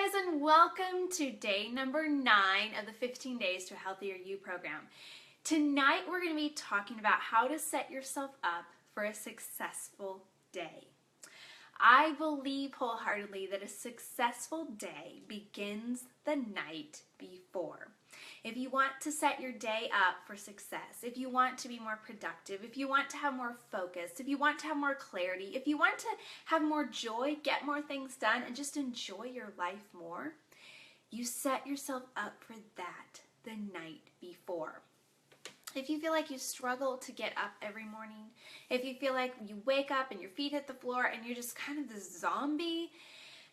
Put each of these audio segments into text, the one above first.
guys, and welcome to day number 9 of the 15 Days to a Healthier You program. Tonight we're going to be talking about how to set yourself up for a successful day. I believe wholeheartedly that a successful day begins the night before. If you want to set your day up for success, if you want to be more productive, if you want to have more focus, if you want to have more clarity, if you want to have more joy, get more things done, and just enjoy your life more, you set yourself up for that the night before. If you feel like you struggle to get up every morning, if you feel like you wake up and your feet hit the floor and you're just kind of this zombie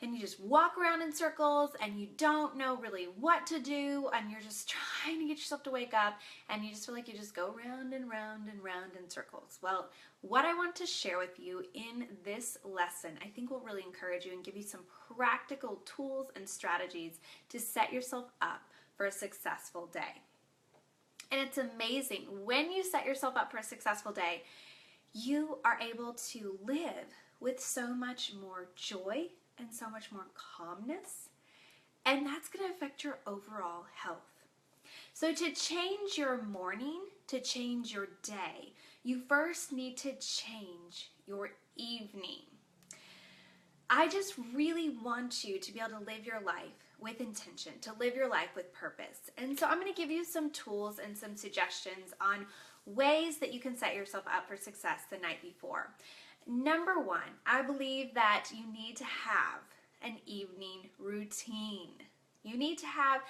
and you just walk around in circles and you don't know really what to do and you're just trying to get yourself to wake up and you just feel like you just go round and round and round in circles. Well, what I want to share with you in this lesson, I think will really encourage you and give you some practical tools and strategies to set yourself up for a successful day. And it's amazing, when you set yourself up for a successful day, you are able to live with so much more joy and so much more calmness, and that's going to affect your overall health. So to change your morning, to change your day, you first need to change your evening. I just really want you to be able to live your life with intention, to live your life with purpose. And so I'm going to give you some tools and some suggestions on ways that you can set yourself up for success the night before. Number one, I believe that you need to have an evening routine. You need to have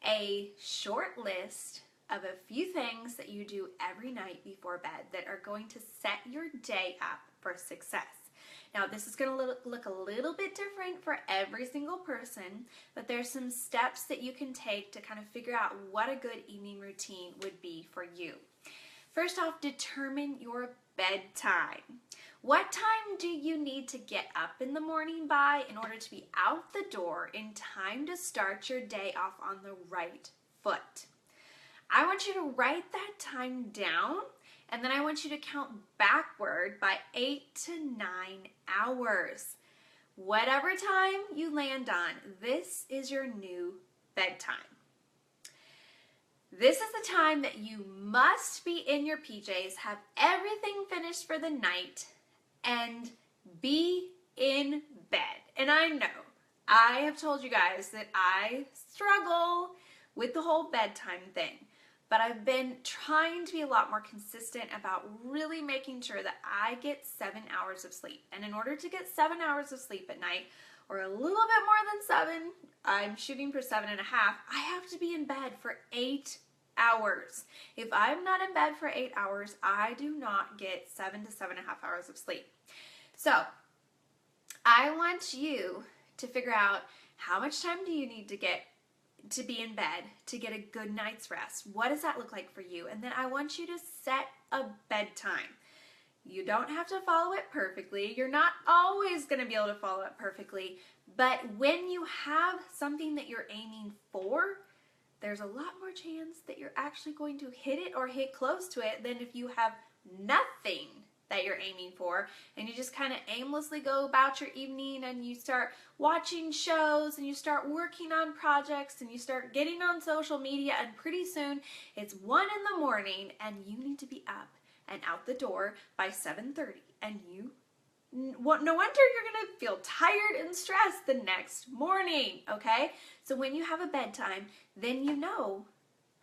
a short list of a few things that you do every night before bed that are going to set your day up for success. Now, this is going to look a little bit different for every single person, but there's some steps that you can take to kind of figure out what a good evening routine would be for you. First off, determine your bedtime. What time do you need to get up in the morning by in order to be out the door in time to start your day off on the right foot? I want you to write that time down, and then I want you to count backward by 8 to 9 hours. Whatever time you land on, this is your new bedtime. This is the time that you must be in your PJs, have everything finished for the night, and be in bed. And I know, I have told you guys that I struggle with the whole bedtime thing, but I've been trying to be a lot more consistent about really making sure that I get 7 hours of sleep. And in order to get 7 hours of sleep at night, or a little bit more than 7, I'm shooting for 7.5, I have to be in bed for 8 hours. If I'm not in bed for 8 hours, I do not get 7 to 7.5 hours of sleep. So I want you to figure out how much time do you need to get to be in bed to get a good night's rest. What does that look like for you? And then I want you to set a bedtime. You don't have to follow it perfectly. You're not always going to be able to follow it perfectly, but when you have something that you're aiming for, there's a lot more chance that you're actually going to hit it or hit close to it than if you have nothing that you're aiming for and you just kind of aimlessly go about your evening and you start watching shows and you start working on projects and you start getting on social media, and pretty soon it's 1 in the morning and you need to be up and out the door by 7:30, and no wonder you're going to feel tired and stressed the next morning, okay? So when you have a bedtime, then you know,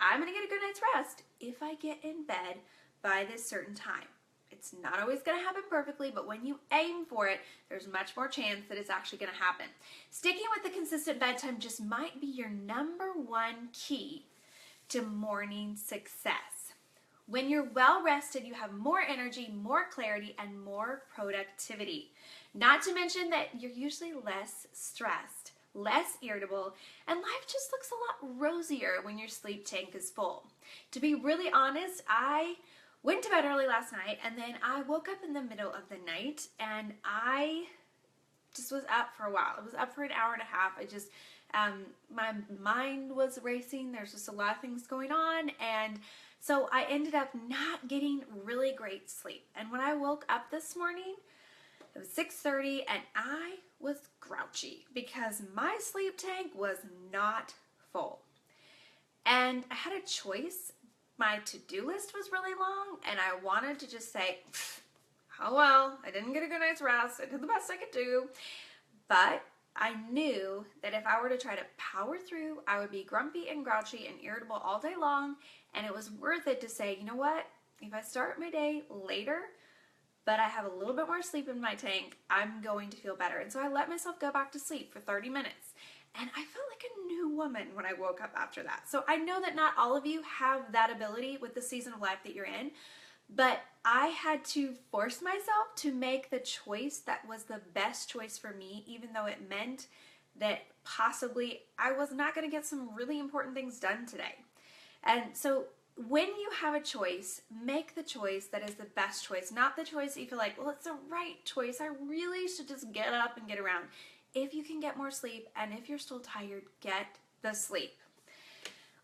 I'm going to get a good night's rest if I get in bed by this certain time. It's not always going to happen perfectly, but when you aim for it, there's much more chance that it's actually going to happen. Sticking with the consistent bedtime just might be your number one key to morning success. When you're well rested, you have more energy, more clarity, and more productivity. Not to mention that you're usually less stressed, less irritable, and life just looks a lot rosier when your sleep tank is full. To be really honest, I went to bed early last night and then I woke up in the middle of the night and I just was up for a while. I was up for an hour and a half. My mind was racing. There's just a lot of things going on, and so I ended up not getting really great sleep. And when I woke up this morning, it was 6:30 and I was grouchy because my sleep tank was not full. And I had a choice. My to-do list was really long, and I wanted to just say, oh well, I didn't get a good night's rest. I did the best I could do. But I knew that if I were to try to power through, I would be grumpy and grouchy and irritable all day long, and it was worth it to say, you know what? If I start my day later, but I have a little bit more sleep in my tank, I'm going to feel better. And so I let myself go back to sleep for 30 minutes. And I felt like a new woman when I woke up after that. So I know that not all of you have that ability with the season of life that you're in, but I had to force myself to make the choice that was the best choice for me, even though it meant that possibly I was not going to get some really important things done today. And so when you have a choice, make the choice that is the best choice, not the choice that you feel like, well, it's the right choice. I really should just get up and get around. If you can get more sleep, and if you're still tired, get the sleep.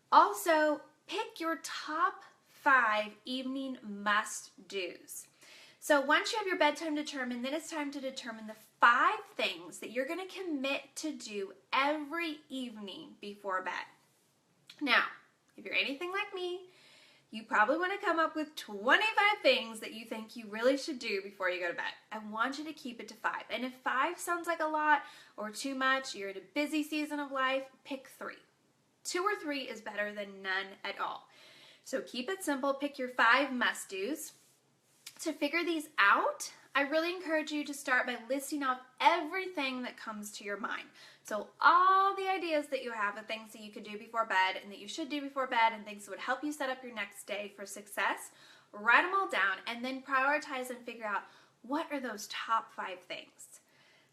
Also, pick your top 5 evening must-dos. So once you have your bedtime determined, then it's time to determine the 5 things that you're going to commit to do every evening before bed. Now, if you're anything like me, you probably want to come up with 25 things that you think you really should do before you go to bed. I want you to keep it to 5. And if 5 sounds like a lot or too much, you're in a busy season of life, pick 3. 2 or 3 is better than none at all. So keep it simple. Pick your 5 must-dos. To figure these out, I really encourage you to start by listing off everything that comes to your mind. So all the ideas that you have of things that you could do before bed and that you should do before bed and things that would help you set up your next day for success, write them all down and then prioritize and figure out what are those top 5 things.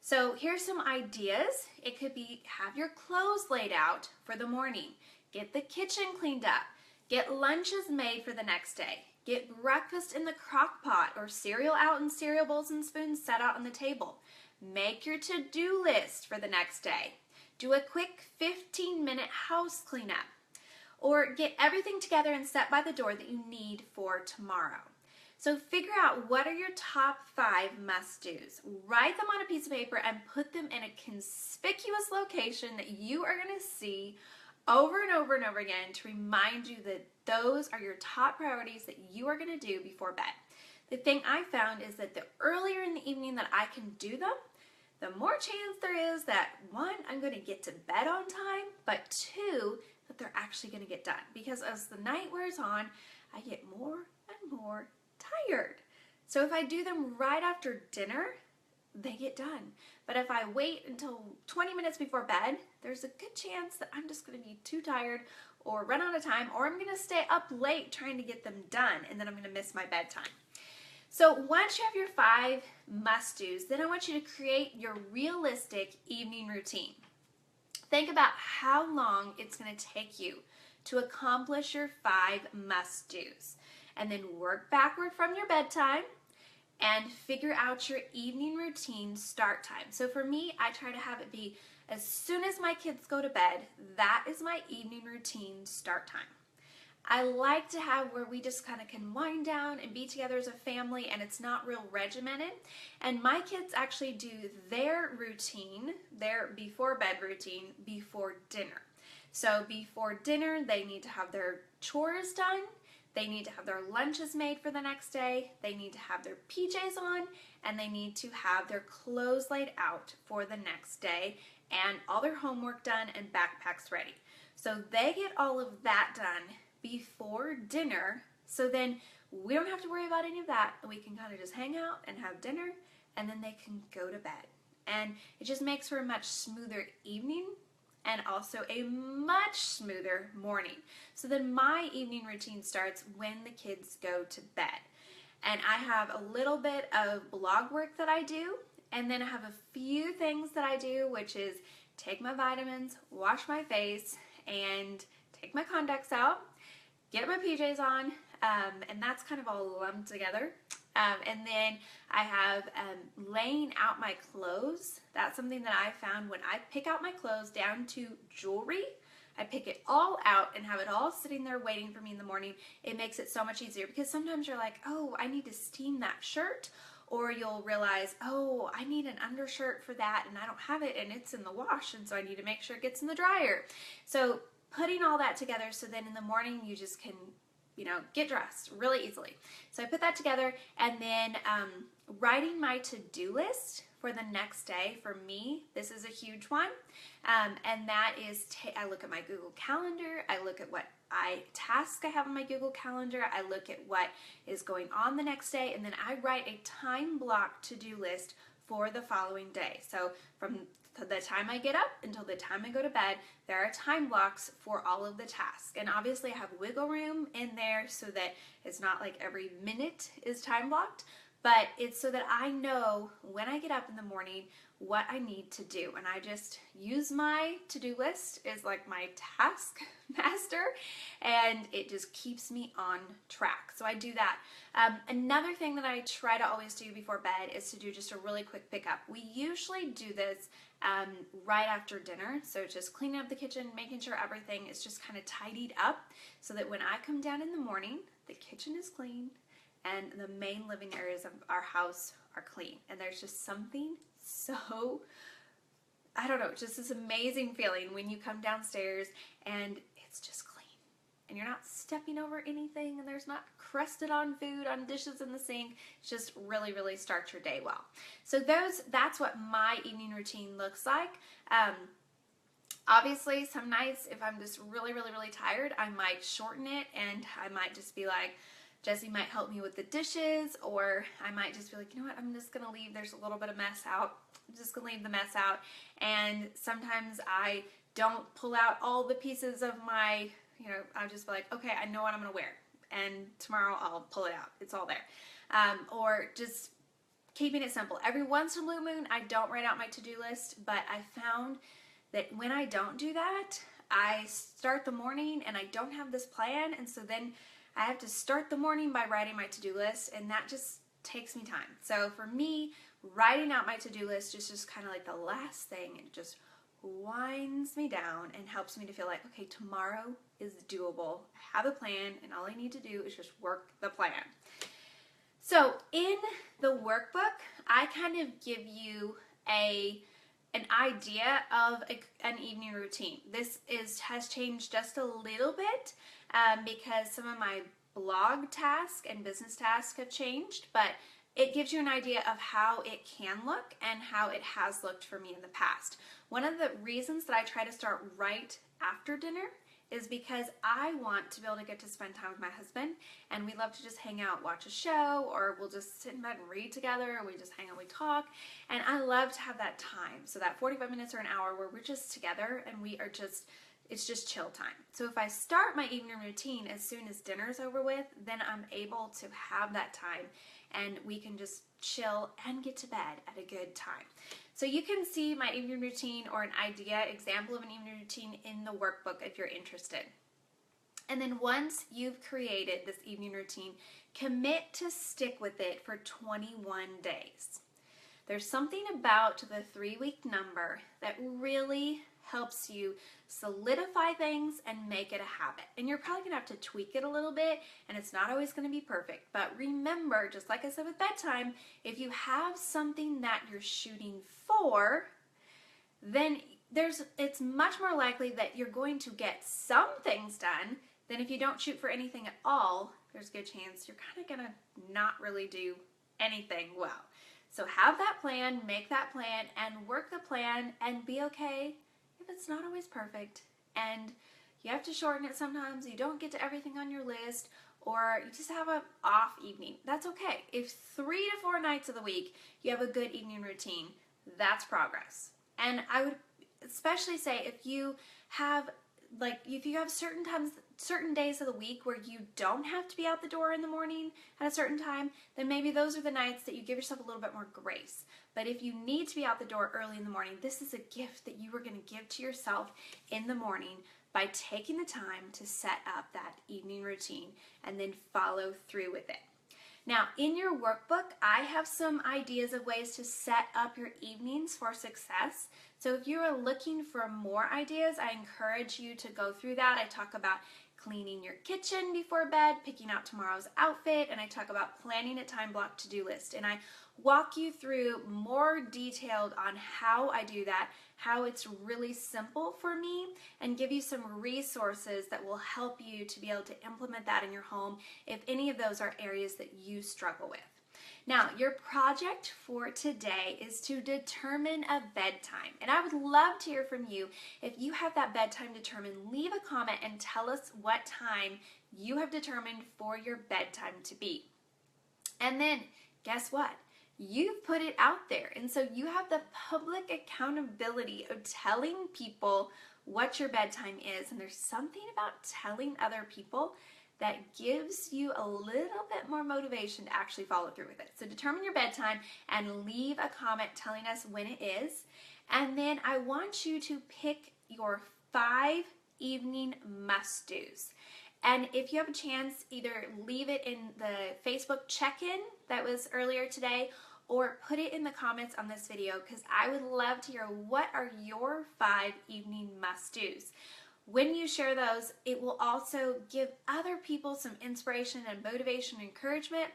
So here's some ideas. It could be have your clothes laid out for the morning, get the kitchen cleaned up, get lunches made for the next day, get breakfast in the crock pot or cereal out in cereal bowls and spoons set out on the table. Make your to-do list for the next day. Do a quick 15-minute house cleanup. Or get everything together and set by the door that you need for tomorrow. So figure out what are your top 5 must-dos. Write them on a piece of paper and put them in a conspicuous location that you are going to see over and over and over again to remind you that those are your top priorities that you are going to do before bed. The thing I found is that the earlier in the evening that I can do them, the more chance there is that 1, I'm going to get to bed on time, but 2, that they're actually going to get done. Because as the night wears on, I get more and more tired. So if I do them right after dinner, they get done. But if I wait until 20 minutes before bed, there's a good chance that I'm just going to be too tired or run out of time, or I'm going to stay up late trying to get them done, and then I'm going to miss my bedtime. So once you have your 5 must-dos, then I want you to create your realistic evening routine. Think about how long it's going to take you to accomplish your 5 must-dos, and then work backward from your bedtime and figure out your evening routine start time. So for me, I try to have it be as soon as my kids go to bed, that is my evening routine start time. I like to have where we just kind of can wind down and be together as a family, and it's not real regimented. And my kids actually do their routine, their before bed routine, before dinner. So before dinner, they need to have their chores done. They need to have their lunches made for the next day. They need to have their PJs on, and they need to have their clothes laid out for the next day and all their homework done and backpacks ready. So they get all of that done before dinner, so then we don't have to worry about any of that, and we can kind of just hang out and have dinner, and then they can go to bed. And it just makes for a much smoother evening and also a much smoother morning. So then my evening routine starts when the kids go to bed. And I have a little bit of blog work that I do, and then I have a few things that I do, which is take my vitamins, wash my face, and take my contacts out, get my PJs on, and that's kind of all lumped together. And then I have laying out my clothes. That's something that I found when I pick out my clothes down to jewelry. I pick it all out and have it all sitting there waiting for me in the morning. It makes it so much easier because sometimes you're like, oh, I need to steam that shirt, or you'll realize, oh, I need an undershirt for that and I don't have it and it's in the wash, and so I need to make sure it gets in the dryer. So putting all that together so then in the morning you just can, get dressed really easily. So I put that together, and then writing my to-do list for the next day. For me, this is a huge one, and that is I look at my Google Calendar, I look at what task I have on my Google Calendar, I look at what is going on the next day, and then I write a time block to-do list for the following day. So from the time I get up until the time I go to bed, there are time blocks for all of the tasks. And obviously I have wiggle room in there so that it's not like every minute is time blocked, but it's so that I know when I get up in the morning what I need to do. And I just use my to-do list as like my task master, and it just keeps me on track. So I do that. Another thing that I try to always do before bed is to do just a really quick pickup. We usually do this right after dinner. So just cleaning up the kitchen, making sure everything is just kind of tidied up so that when I come down in the morning, the kitchen is clean and the main living areas of our house are clean. And there's just something so, I don't know, just this amazing feeling when you come downstairs and it's just clean and you're not stepping over anything and there's not crusted on food on dishes in the sink. It's just really, really starts your day well. So that's what my evening routine looks like. Obviously, some nights if I'm just really, really, really tired, I might shorten it and I might just be like, Jesse might help me with the dishes, or I might just be like, you know what, I'm just going to leave, there's a little bit of mess out. I'm just going to leave the mess out. And sometimes I don't pull out all the pieces of my, I'll just be like, okay, I know what I'm going to wear. And tomorrow I'll pull it out. It's all there. Or just keeping it simple. Every once in a blue moon, I don't write out my to-do list, but I found that when I don't do that, I start the morning and I don't have this plan, and so then I have to start the morning by writing my to-do list, and that just takes me time. So for me, writing out my to-do list is just kind of like the last thing. It just winds me down and helps me to feel like, okay, tomorrow is doable. I have a plan, and all I need to do is just work the plan. So in the workbook, I kind of give you an idea of an evening routine. This has changed just a little bit because some of my blog tasks and business tasks have changed, but it gives you an idea of how it can look and how it has looked for me in the past. One of the reasons that I try to start right after dinner is because I want to be able to get to spend time with my husband, and we love to just hang out, watch a show, or we'll just sit in bed and read together, or we just hang out, we talk, and I love to have that time. So that 45 minutes or an hour where we're just together and we are just, it's just chill time. So if I start my evening routine as soon as dinner's over with, then I'm able to have that time and we can just chill and get to bed at a good time. So you can see my evening routine or an example of an evening routine in the workbook if you're interested. And then once you've created this evening routine, commit to stick with it for 21 days. There's something about the 3-week number that really helps you solidify things and make it a habit. And you're probably gonna have to tweak it a little bit, and it's not always gonna be perfect. But remember, just like I said with bedtime, if you have something that you're shooting for, then it's much more likely that you're going to get some things done than if you don't shoot for anything at all. There's a good chance you're kind of gonna not really do anything well. So have that plan, make that plan, and work the plan, and be okay if it's not always perfect, and you have to shorten it sometimes, you don't get to everything on your list, or you just have an off evening. That's okay. If 3 to 4 nights of the week you have a good evening routine, that's progress. And I would especially say if you have certain days of the week where you don't have to be out the door in the morning at a certain time, then maybe those are the nights that you give yourself a little bit more grace. But if you need to be out the door early in the morning, this is a gift that you are going to give to yourself in the morning by taking the time to set up that evening routine and then follow through with it. Now, in your workbook, I have some ideas of ways to set up your evenings for success. So if you are looking for more ideas, I encourage you to go through that. I talk about cleaning your kitchen before bed, picking out tomorrow's outfit, and I talk about planning a time block to-do list. And I walk you through more detailed on how I do that, how it's really simple for me, and give you some resources that will help you to be able to implement that in your home if any of those are areas that you struggle with. Now, your project for today is to determine a bedtime. And I would love to hear from you. If you have that bedtime determined, leave a comment and tell us what time you have determined for your bedtime to be. And then, guess what? You've put it out there. And so you have the public accountability of telling people what your bedtime is. And there's something about telling other people that gives you a little bit more motivation to actually follow through with it. So determine your bedtime and leave a comment telling us when it is. And then I want you to pick your 5 evening must-dos. And if you have a chance, either leave it in the Facebook check-in that was earlier today, or put it in the comments on this video, because I would love to hear what are your 5 evening must-dos. When you share those, it will also give other people some inspiration and motivation and encouragement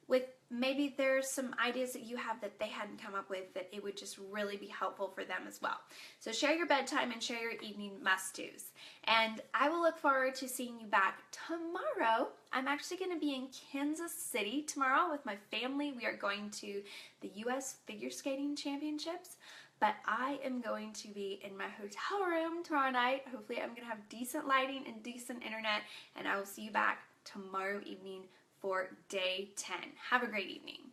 with maybe there's some ideas that you have that they hadn't come up with that it would just really be helpful for them as well. So share your bedtime and share your evening must-dos. And I will look forward to seeing you back tomorrow. I'm actually going to be in Kansas City tomorrow with my family. We are going to the U.S. Figure Skating Championships. But I am going to be in my hotel room tomorrow night. Hopefully I'm going to have decent lighting and decent internet. And I will see you back tomorrow evening for day 10. Have a great evening.